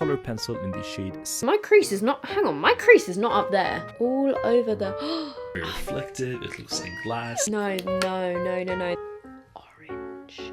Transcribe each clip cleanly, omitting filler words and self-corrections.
color pencil in the shade My crease is not, hang on, my crease is not up there. All over the... Very reflective, it looks like glass. No. Orange.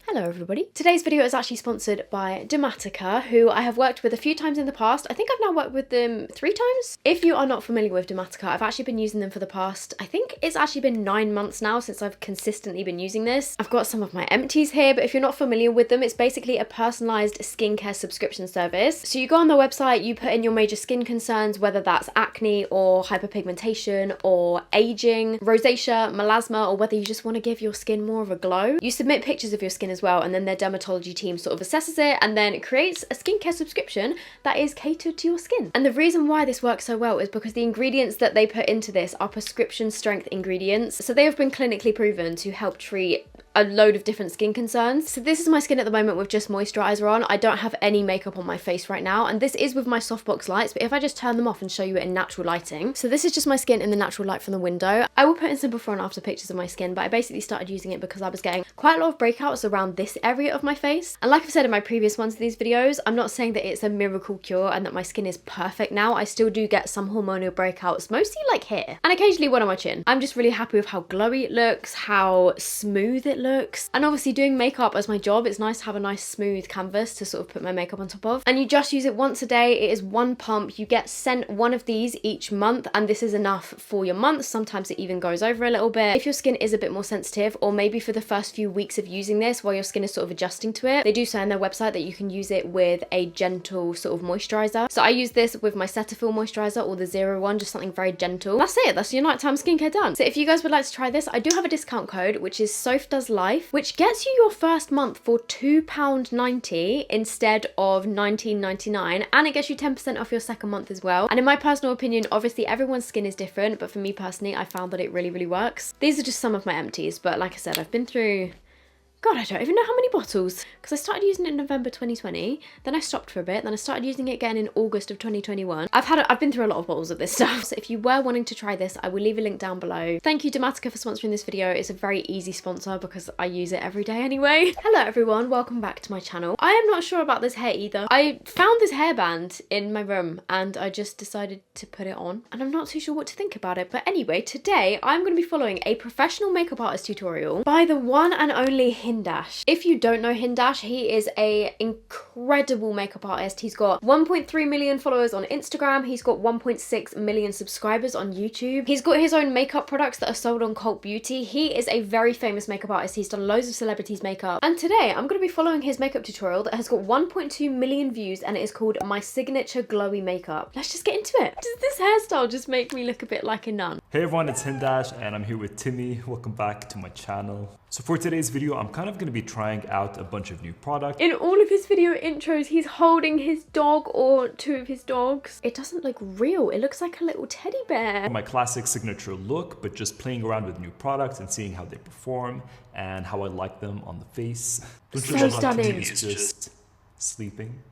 Hello everybody. Today's video is actually sponsored by Dermatica, who I have worked with a few times in the past. I think I've now worked with them 3 times. If you are not familiar with Dermatica, I've actually been using them for the past, I think it's actually been 9 months now since I've consistently been using this. I've got some of my empties here, but if you're not familiar with them, it's basically a personalized skincare subscription service. So you go on their website, you put in your major skin concerns, whether that's acne or hyperpigmentation or aging, rosacea, melasma, or whether you just want to give your skin more of a glow. You submit pictures of your skin as well, and then their dermatology team sort of assesses it and then creates a skincare subscription that is catered to your skin. And the reason why this works so well is because the ingredients that they put into this are prescription strength ingredients. So they have been clinically proven to help treat a load of different skin concerns. So this is my skin at the moment with just moisturizer on. I don't have any makeup on my face right now, and this is with my softbox lights, but if I just turn them off and show you it in natural lighting. So this is just my skin in the natural light from the window. I will put in some before and after pictures of my skin, but I basically started using it because I was getting quite a lot of breakouts around this area of my face. And like I've said in my previous ones of these videos, I'm not saying that it's a miracle cure and that my skin is perfect now. I still do get some hormonal breakouts, mostly like here, and occasionally one on my chin. I'm just really happy with how glowy it looks, how smooth it looks. And obviously doing makeup as my job, it's nice to have a nice smooth canvas to sort of put my makeup on top of. And you just use it once a day. It is one pump. You get sent one of these each month, and this is enough for your month. Sometimes it even goes over a little bit. If your skin is a bit more sensitive, or maybe for the first few weeks of using this while your skin is sort of adjusting to it, they do say on their website that you can use it with a gentle sort of moisturizer. So I use this with my Cetaphil moisturizer, or the 01, just something very gentle. That's it. That's your nighttime skincare done. So if you guys would like to try this, I do have a discount code, which is SophDoesLife, which gets you your first month for £2.90 instead of £19.99, and it gets you 10% off your second month as well. And in my personal opinion, obviously everyone's skin is different, but for me personally, I found that it really works. These are just some of my empties, but like I said, I've been through, God, I don't even know how many bottles, because I started using it in November 2020, then I stopped for a bit, then I started using it again in August of 2021. I've been through a lot of bottles of this stuff. So if you were wanting to try this, I will leave a link down below. Thank you Dermatica for sponsoring this video. It's a very easy sponsor because I use it every day anyway. Hello everyone, welcome back to my channel. I am not sure about this hair either. I found this hairband in my room and I just decided to put it on, and I'm not too sure what to think about it. But anyway, today I'm going to be following a professional makeup artist tutorial by the one and only Heidlas. If you don't know Heidlas, he is an incredible makeup artist. He's got 1.3 million followers on Instagram. He's got 1.6 million subscribers on YouTube. He's got his own makeup products that are sold on Cult Beauty. He is a very famous makeup artist. He's done loads of celebrities' makeup. And today I'm going to be following his makeup tutorial that has got 1.2 million views, and it is called My Signature Glowy Makeup. Let's just get into it. Does this hairstyle just make me look a bit like a nun? Hey everyone, it's Heidlas and I'm here with Timmy. Welcome back to my channel. So for today's video, I'm kind of going to be trying out a bunch of new products. In all of his video intros, he's holding his dog or 2 of his dogs. It doesn't look real. It looks like a little teddy bear. My classic signature look, but just playing around with new products and seeing how they perform and how I like them on the face. So stunning. It's just sleeping.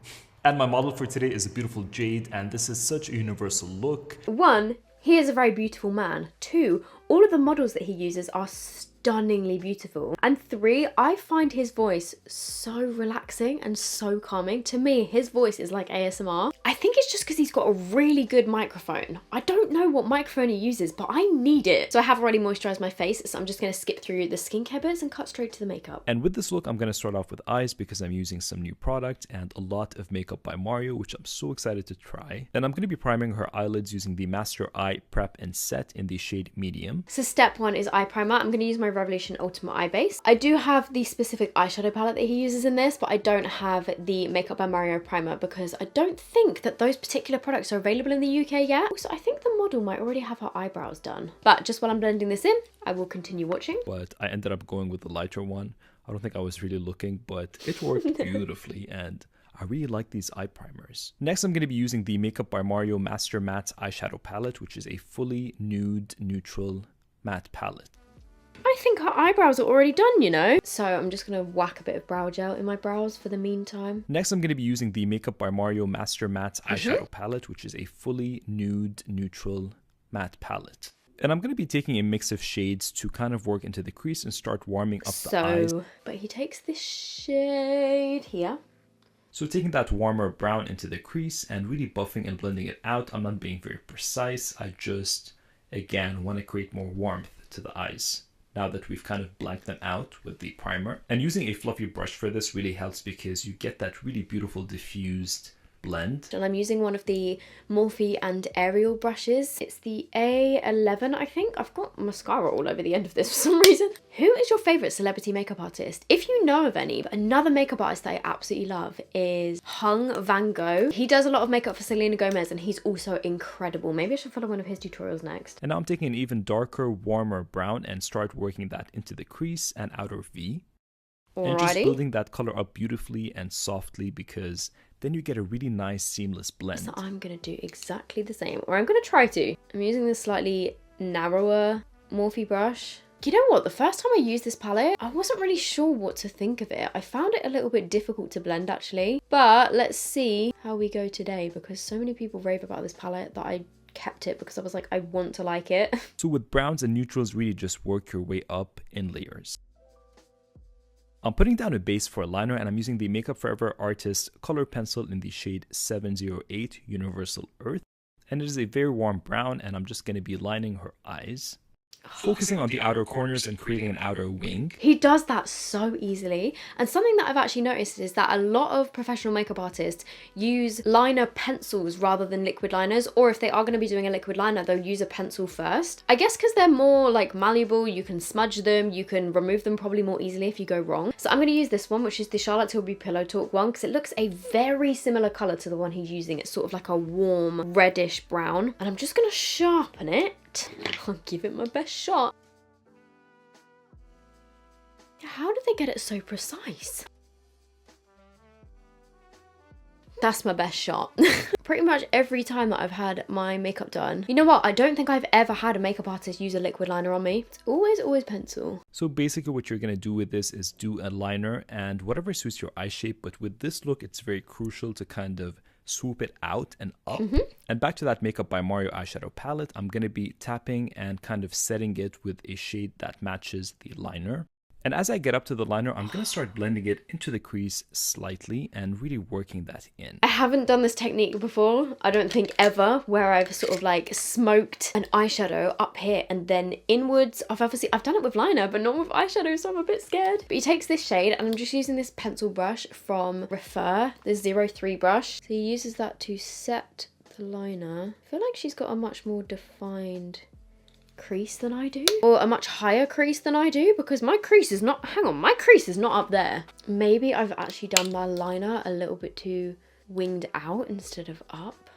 And my model for today is a beautiful Jade, and this is such a universal look. 1, he is a very beautiful man. 2, all of the models that he uses are stunningly beautiful. And 3, I find his voice so relaxing and so calming. To me, his voice is like ASMR. I think it's just because he's got a really good microphone. I don't know what microphone he uses, but I need it. So I have already moisturized my face, so I'm just going to skip through the skincare bits and cut straight to the makeup. And with this look, I'm going to start off with eyes because I'm using some new product and a lot of makeup by Mario, which I'm so excited to try. Then I'm going to be priming her eyelids using the Master Eye Prep and Set in the shade Medium. So step 1 is eye primer. I'm going to use my Revolution Ultimate Eye Base. I do have the specific eyeshadow palette that he uses in this, but I don't have the Makeup by Mario primer because I don't think that those particular products are available in the UK yet. Also, I think the model might already have her eyebrows done. But just while I'm blending this in, I will continue watching. But I ended up going with the lighter one. I don't think I was really looking, but it worked beautifully, and I really like these eye primers. Next, I'm going to be using the Makeup by Mario Master Matte Eyeshadow Palette, which is a fully nude, neutral matte palette. I think her eyebrows are already done, you know? So I'm just going to whack a bit of brow gel in my brows for the meantime. Next, I'm going to be using the Makeup by Mario Master Matte Eyeshadow Palette, which is a fully nude, neutral matte palette. And I'm going to be taking a mix of shades to kind of work into the crease and start warming up the eyes. But he takes this shade here. So taking that warmer brown into the crease and really buffing and blending it out, I'm not being very precise. I just, again, want to create more warmth to the eyes now that we've kind of blanked them out with the primer. And using a fluffy brush for this really helps because you get that really beautiful diffused blend. And I'm using one of the Morphe and Ariel brushes. It's the A11, I think. I've got mascara all over the end of this for some reason. Who is your favourite celebrity makeup artist? If you know of any, but another makeup artist that I absolutely love is Hung Van Gogh. He does a lot of makeup for Selena Gomez and he's also incredible. Maybe I should follow one of his tutorials next. And now I'm taking an even darker, warmer brown and start working that into the crease and outer V. Alrighty. And just building that color up beautifully and softly because then you get a really nice seamless blend. So I'm going to do exactly the same, or I'm going to try to. I'm using this slightly narrower Morphe brush. You know what, the first time I used this palette, I wasn't really sure what to think of it. I found it a little bit difficult to blend actually, but let's see how we go today because so many people rave about this palette that I kept it because I was like, I want to like it. So with browns and neutrals, really just work your way up in layers. I'm putting down a base for a liner and I'm using the Makeup Forever Artist color pencil in the shade 708 Universal Earth. And it is a very warm brown and I'm just going to be lining her eyes. Focusing on the outer corners and creating an outer wing. He does that so easily. And something that I've actually noticed is that a lot of professional makeup artists use liner pencils rather than liquid liners, or if they are going to be doing a liquid liner, they'll use a pencil first. I guess because they're more like malleable, you can smudge them, you can remove them probably more easily if you go wrong. So I'm going to use this one, which is the Charlotte Tilbury Pillow Talk one, because it looks a very similar colour to the one he's using. It's sort of like a warm reddish brown. And I'm just going to sharpen it. I'll give it my best shot. How did they get it so precise? That's my best shot. Pretty much every time that I've had my makeup done, you know what? I don't think I've ever had a makeup artist use a liquid liner on me. It's always pencil. So basically what you're going to do with this is do a liner and whatever suits your eye shape. But with this look, it's very crucial to kind of swoop it out and up. And back to that Makeup by Mario eyeshadow palette, I'm going to be tapping and kind of setting it with a shade that matches the liner. And as I get up to the liner, I'm going to start blending it into the crease slightly and really working that in. I haven't done this technique before, I don't think ever, where I've sort of like smoked an eyeshadow up here and then inwards. I've done it with liner, but not with eyeshadow, so I'm a bit scared. But he takes this shade and I'm just using this pencil brush from Refer, the 03 brush. So he uses that to set the liner. I feel like she's got a much more defined crease than I do, or a much higher crease than I do, because my crease is not, hang on, my crease is not up there. Maybe I've actually done my liner a little bit too winged out instead of up.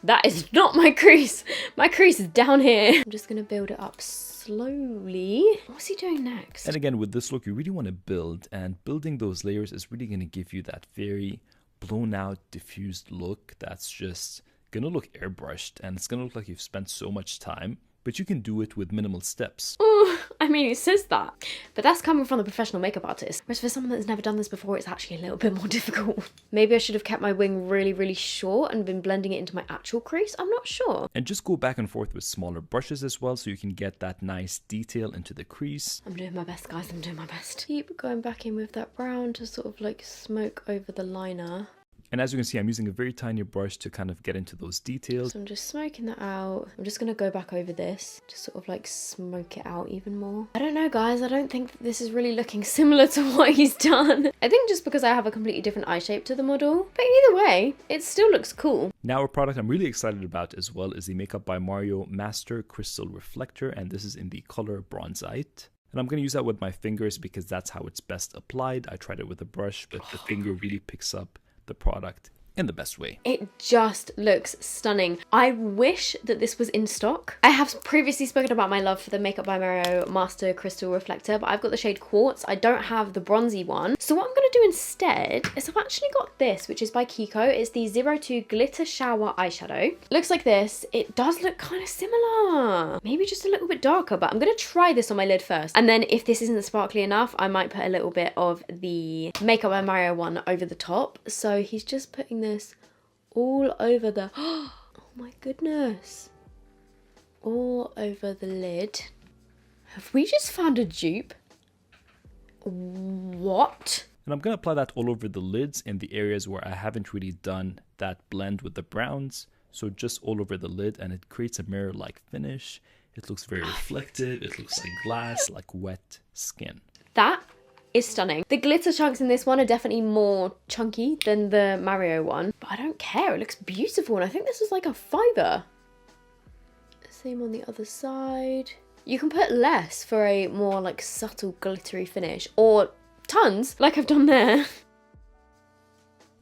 That is not my crease. My crease is down here. I'm just gonna build it up slowly. What's he doing next? And again, with this look, you really want to build, and building those layers is really going to give you that very blown out, diffused look that's just gonna look airbrushed, and it's gonna look like you've spent so much time, but you can do it with minimal steps. Oh, I mean, it says that, but that's coming from the professional makeup artist. Whereas for someone that's never done this before, it's actually a little bit more difficult. Maybe I should have kept my wing really short and been blending it into my actual crease. I'm not sure. And just go back and forth with smaller brushes as well, so you can get that nice detail into the crease. I'm doing my best, guys. I'm doing my best. Keep going back in with that brown to sort of like smoke over the liner. And as you can see, I'm using a very tiny brush to kind of get into those details. So I'm just smoking that out. I'm just going to go back over this to sort of like smoke it out even more. I don't know, guys. I don't think this is really looking similar to what he's done. I think just because I have a completely different eye shape to the model. But either way, it still looks cool. Now a product I'm really excited about as well is the Makeup by Mario Master Crystal Reflector. And this is in the color Bronzite. And I'm going to use that with my fingers because that's how it's best applied. I tried it with a brush, but the finger really picks up the product in the best way. It just looks stunning. I wish that this was in stock. I have previously spoken about my love for the Makeup by Mario Master Crystal Reflector, but I've got the shade Quartz. I don't have the bronzy one. So what I'm going to do instead is I've actually got this, which is by Kiko. It's the 02 Glitter Shower Eyeshadow. Looks like this. It does look kind of similar. Maybe just a little bit darker, but I'm going to try this on my lid first. And then if this isn't sparkly enough, I might put a little bit of the Makeup by Mario one over the top. So he's just putting this all over the, oh my goodness, all over the lid. Have we just found a dupe? What? And I'm going to apply that all over the lids in the areas where I haven't really done that blend with the browns. So just all over the lid, and it creates a mirror-like finish. It looks very reflective. It looks like glass, like wet skin. That is stunning. The glitter chunks in this one are definitely more chunky than the Mario one, but I don't care. It looks beautiful, and I think this is like a fiver. Same on the other side. You can put less for a more like subtle glittery finish, or tons, like I've done there.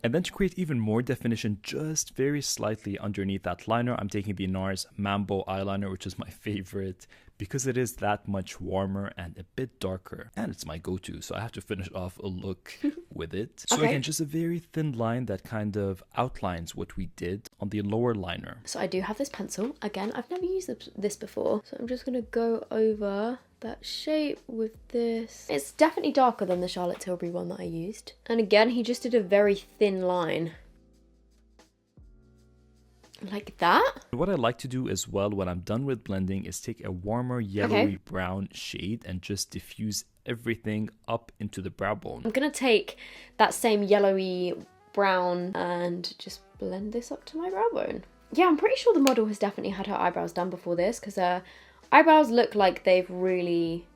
And then to create even more definition, just very slightly underneath that liner, I'm taking the NARS Mambo eyeliner, which is my favorite because it is that much warmer and a bit darker. And it's my go-to, so I have to finish off a look with it. So again, just a very thin line that kind of outlines what we did on the lower liner. So I do have this pencil. Again, I've never used this before. So I'm just going to go over that shape with this. It's definitely darker than the Charlotte Tilbury one that I used. And again, he just did a very thin line. Like that. What I like to do as well when I'm done with blending is take a warmer yellowy brown shade and just diffuse everything up into the brow bone. I'm going to take that same yellowy brown and just blend this up to my brow bone. Yeah, I'm pretty sure the model has definitely had her eyebrows done before this, because her eyebrows look like they've really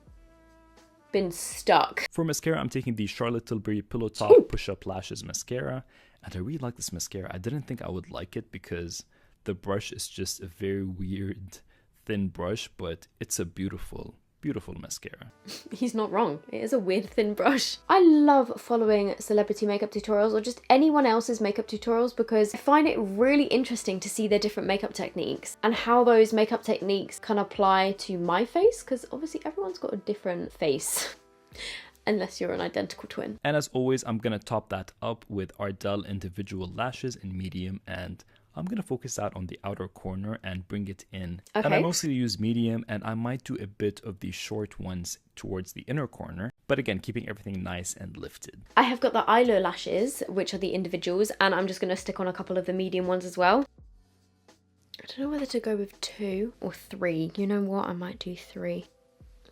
been stuck. For mascara, I'm taking the Charlotte Tilbury Pillow Top Push-Up Lashes Mascara. And I really like this mascara. I didn't think I would like it because the brush is just a very weird, thin brush, but it's a beautiful, beautiful mascara. He's not wrong. It is a weird thin brush. I love following celebrity makeup tutorials or just anyone else's makeup tutorials because I find it really interesting to see their different makeup techniques and how those makeup techniques can apply to my face, because obviously everyone's got a different face. Unless you're an identical twin. And as always, I'm going to top that up with Ardell individual lashes in medium, and I'm going to focus out on the outer corner and bring it in. And I mostly use medium, and I might do a bit of the short ones towards the inner corner, but again, keeping everything nice and lifted. I have got the eyelid lashes, which are the individuals, and I'm just going to stick on a couple of the medium ones as well. I don't know whether to go with 2 or 3. You know what? I might do 3.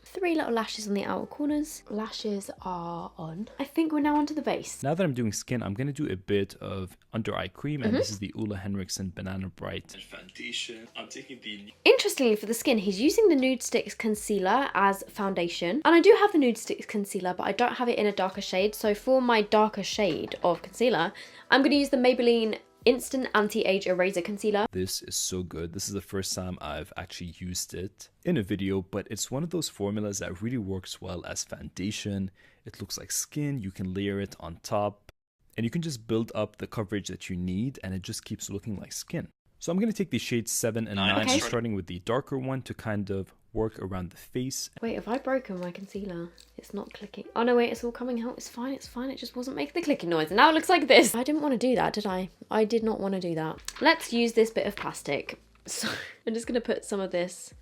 3 little lashes on the outer corners. Lashes are on. I think we're now onto the base. Now that I'm doing skin, I'm going to do a bit of under eye cream, and this is the Ulla Henriksen Banana Bright foundation. I'm taking the... Interestingly, for the skin, he's using the Nude Sticks concealer as foundation. And I do have the Nude Sticks concealer, but I don't have it in a darker shade. So for my darker shade of concealer, I'm going to use the Maybelline Instant Anti-Age Eraser Concealer. This is so good. This is the first time I've actually used it in a video, but it's one of those formulas that really works well as foundation. It looks like skin. You can layer it on top, and you can just build up the coverage that you need, and it just keeps looking like skin. So I'm going to take the shades 7 and 9, and starting with the darker one to kind of work around the face. Wait, have I broken my concealer? It's not clicking. Oh no, wait, it's all coming out. It's fine, it's fine. It just wasn't making the clicking noise. And now it looks like this. I didn't want to do that, did I? I did not want to do that. Let's use this bit of plastic. So I'm just going to put some of this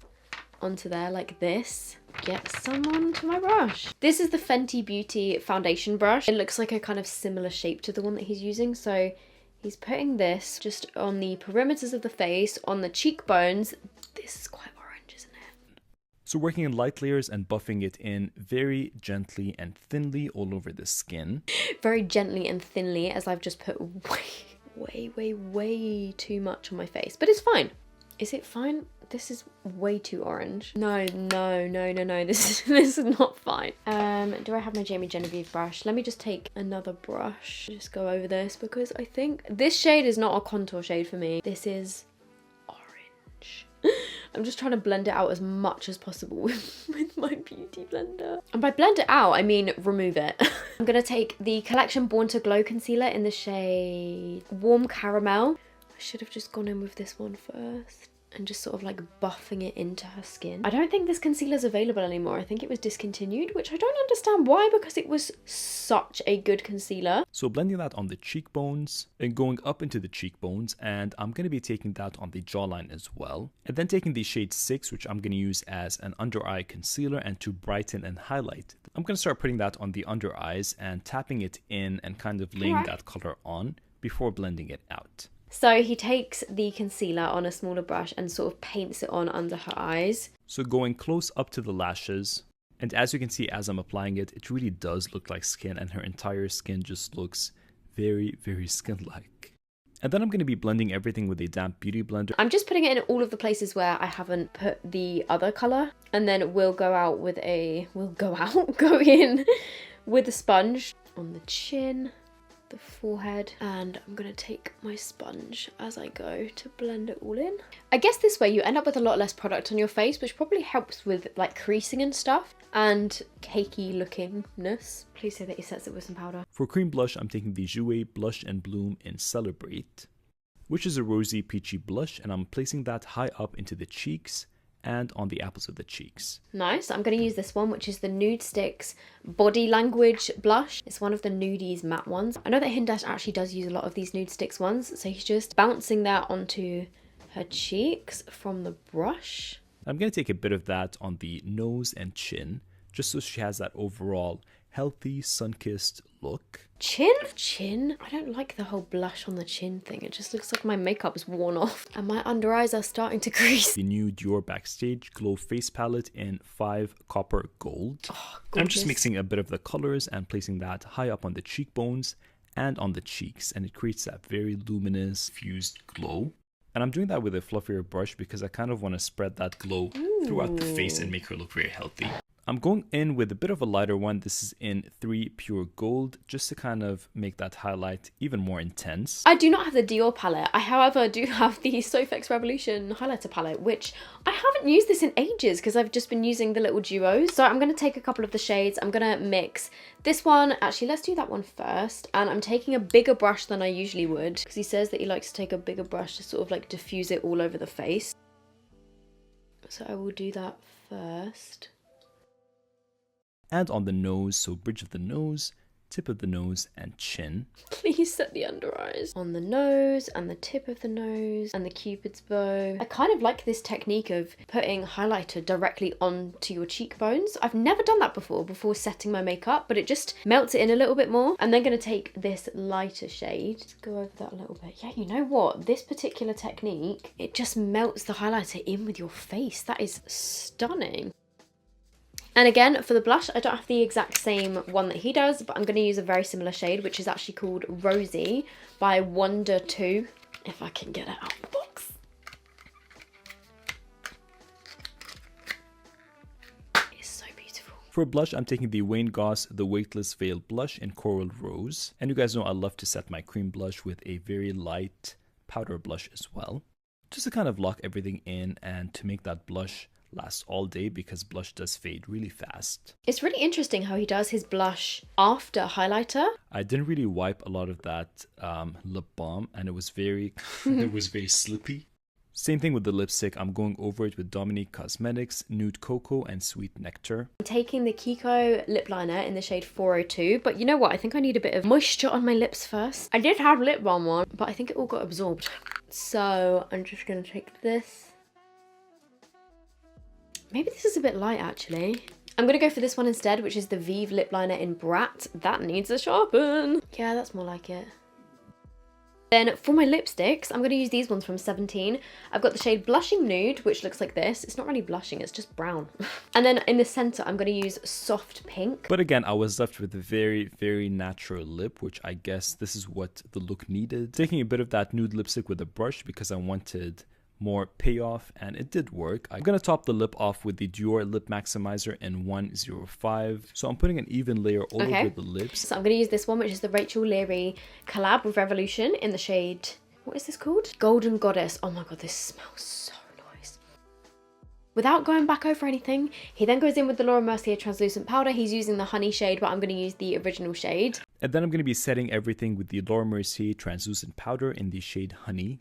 onto there like this. Get some onto my brush. This is the Fenty Beauty foundation brush. It looks like a kind of similar shape to the one that he's using. So he's putting this just on the perimeters of the face, on the cheekbones. This is quite orange, isn't it? So working in light layers and buffing it in very gently and thinly all over the skin. Very gently and thinly, as I've just put way too much on my face. But it's fine. Is it fine? This is way too orange. No. This is not fine. Do I have my Jamie Genevieve brush? Let me just take another brush. Just go over this because I think this shade is not a contour shade for me. This is orange. I'm just trying to blend it out as much as possible with my beauty blender. And by blend it out, I mean remove it. I'm gonna take the Complexion Born to Glow concealer in the shade Warm Caramel. I should have just gone in with this one first and just sort of like buffing it into her skin. I don't think this concealer is available anymore. I think it was discontinued, which I don't understand why, because it was such a good concealer. So blending that on the cheekbones and going up into the cheekbones, and I'm going to be taking that on the jawline as well. And then taking the shade 6, which I'm going to use as an under eye concealer and to brighten and highlight. I'm going to start putting that on the under eyes and tapping it in and kind of laying that color on before blending it out. So he takes the concealer on a smaller brush and sort of paints it on under her eyes. So going close up to the lashes And as you can see, as I'm applying it, it really does look like skin, and her entire skin just looks very, very skin-like. And then I'm going to be blending everything with a damp beauty blender. I'm just putting it in all of the places where I haven't put the other colour. And then we'll go in with a sponge on the chin, the forehead, and I'm gonna take my sponge as I go to blend it all in. I guess this way you end up with a lot less product on your face, which probably helps with like creasing and stuff and cakey lookingness. Please say that he sets it with some powder. For cream blush, I'm taking the Jouer Blush and Bloom in Celebrate, which is a rosy peachy blush, and I'm placing that high up into the cheeks and on the apples of the cheeks. Nice. I'm going to use this one, which is the Nude Sticks Body Language Blush. It's one of the Nudies matte ones. I know that Heidlas actually does use a lot of these Nude Sticks ones, so he's just bouncing that onto her cheeks from the brush. I'm going to take a bit of that on the nose and chin, just so she has that overall healthy, sun-kissed look. Chin? I don't like the whole blush on the chin thing. It just looks like my makeup's worn off and my under eyes are starting to crease. The new Dior Backstage Glow Face Palette in 5 Copper Gold. Oh, I'm just mixing a bit of the colors and placing that high up on the cheekbones and on the cheeks, and it creates that very luminous, fused glow. And I'm doing that with a fluffier brush because I kind of want to spread that glow throughout the face and make her look very healthy. I'm going in with a bit of a lighter one. This is in 3 Pure Gold, just to kind of make that highlight even more intense. I do not have the Dior palette. I, however, do have the Sofx Revolution highlighter palette, which I haven't used this in ages because I've just been using the little duos. So I'm going to take a couple of the shades. I'm going to mix this one. Actually, let's do that one first. And I'm taking a bigger brush than I usually would because he says that he likes to take a bigger brush to sort of like diffuse it all over the face. So I will do that first. And on the nose, so bridge of the nose, tip of the nose, and chin. Please set the under eyes. On the nose, and the tip of the nose, and the cupid's bow. I kind of like this technique of putting highlighter directly onto your cheekbones. I've never done that before setting my makeup, but it just melts it in a little bit more. I'm then going to take this lighter shade. Let's go over that a little bit. Yeah, you know what? This particular technique, it just melts the highlighter in with your face. That is stunning. And again, for the blush, I don't have the exact same one that he does, but I'm going to use a very similar shade, which is actually called Rosy by Wonder 2, if I can get it out of the box. It's so beautiful. For blush, I'm taking the Wayne Goss The Weightless Veil Blush in Coral Rose. And you guys know I love to set my cream blush with a very light powder blush as well, just to kind of lock everything in and to make that blush last all day, because blush does fade really fast. It's really interesting how he does his blush after highlighter. I didn't really wipe a lot of that lip balm, and it was very slippy. Same thing with the lipstick. I'm going over it with Dominique Cosmetics Nude Cocoa and Sweet Nectar. I'm taking the Kiko lip liner in the shade 402, but you know what? I think I need a bit of moisture on my lips first. I did have lip balm on, but I think it all got absorbed. So I'm just going to take this. Maybe this is a bit light, actually. I'm going to go for this one instead, which is the Vive lip liner in Brat. That needs a sharpen. Yeah, that's more like it. Then for my lipsticks, I'm going to use these ones from 17. I've got the shade Blushing Nude, which looks like this. It's not really blushing, it's just brown. And then in the center, I'm going to use Soft Pink. But again, I was left with a very, very natural lip, which I guess this is what the look needed. Taking a bit of that nude lipstick with a brush because I wanted more payoff, and it did work. I'm gonna top the lip off with the Dior Lip Maximizer in 105. So I'm putting an even layer all over the lips. So I'm gonna use this one, which is the Rachel Leary collab with Revolution in the shade, what is this called? Golden Goddess. Oh my god, this smells so nice. Without going back over anything, he then goes in with the Laura Mercier translucent powder. He's using the honey shade, but I'm gonna use the original shade. And then I'm gonna be setting everything with the Laura Mercier translucent powder in the shade Honey.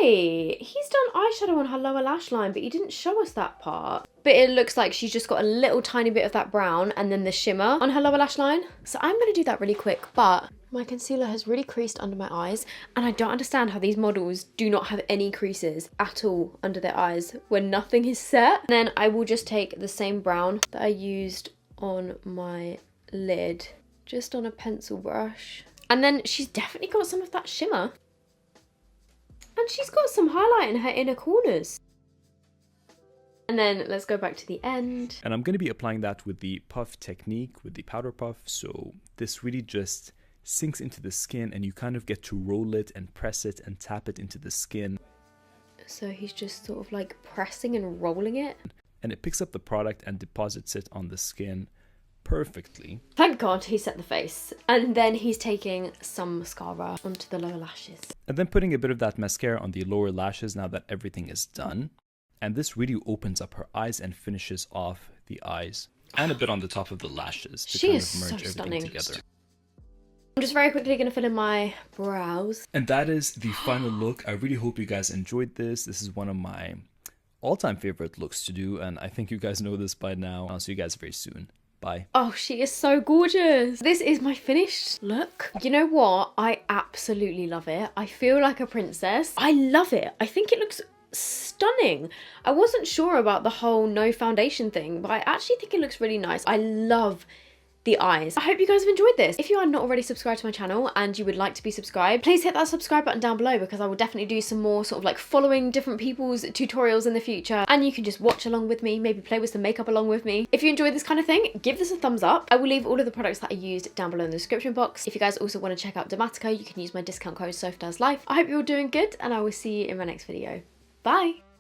Wait, he's done eyeshadow on her lower lash line, but he didn't show us that part. But it looks like she's just got a little tiny bit of that brown and then the shimmer on her lower lash line. So I'm going to do that really quick, but my concealer has really creased under my eyes, and I don't understand how these models do not have any creases at all under their eyes when nothing is set. And then I will just take the same brown that I used on my lid, just on a pencil brush. And then she's definitely got some of that shimmer. And she's got some highlight in her inner corners. And then let's go back to the end. And I'm going to be applying that with the puff technique, with the powder puff. So this really just sinks into the skin and you kind of get to roll it and press it and tap it into the skin. So he's just sort of like pressing and rolling it. And it picks up the product and deposits it on the skin perfectly. Thank God he set the face. And then he's taking some mascara onto the lower lashes. And then putting a bit of that mascara on the lower lashes now that everything is done. And this really opens up her eyes and finishes off the eyes. And a bit on the top of the lashes to kind of merge everything together. I'm just very quickly going to fill in my brows. And that is the final look. I really hope you guys enjoyed this. This is one of my all-time favorite looks to do. And I think you guys know this by now. I'll see you guys very soon. Bye. Oh, she is so gorgeous. This is my finished look. You know what? I absolutely love it. I feel like a princess. I love it. I think it looks stunning. I wasn't sure about the whole no foundation thing, but I actually think it looks really nice. I love the eyes. I hope you guys have enjoyed this. If you are not already subscribed to my channel and you would like to be subscribed, please hit that subscribe button down below because I will definitely do some more sort of like following different people's tutorials in the future, and you can just watch along with me, maybe play with some makeup along with me. If you enjoy this kind of thing, give this a thumbs up. I will leave all of the products that I used down below in the description box. If you guys also want to check out Dermatica, you can use my discount code SOFDASLIFE. I hope you're all doing good and I will see you in my next video. Bye!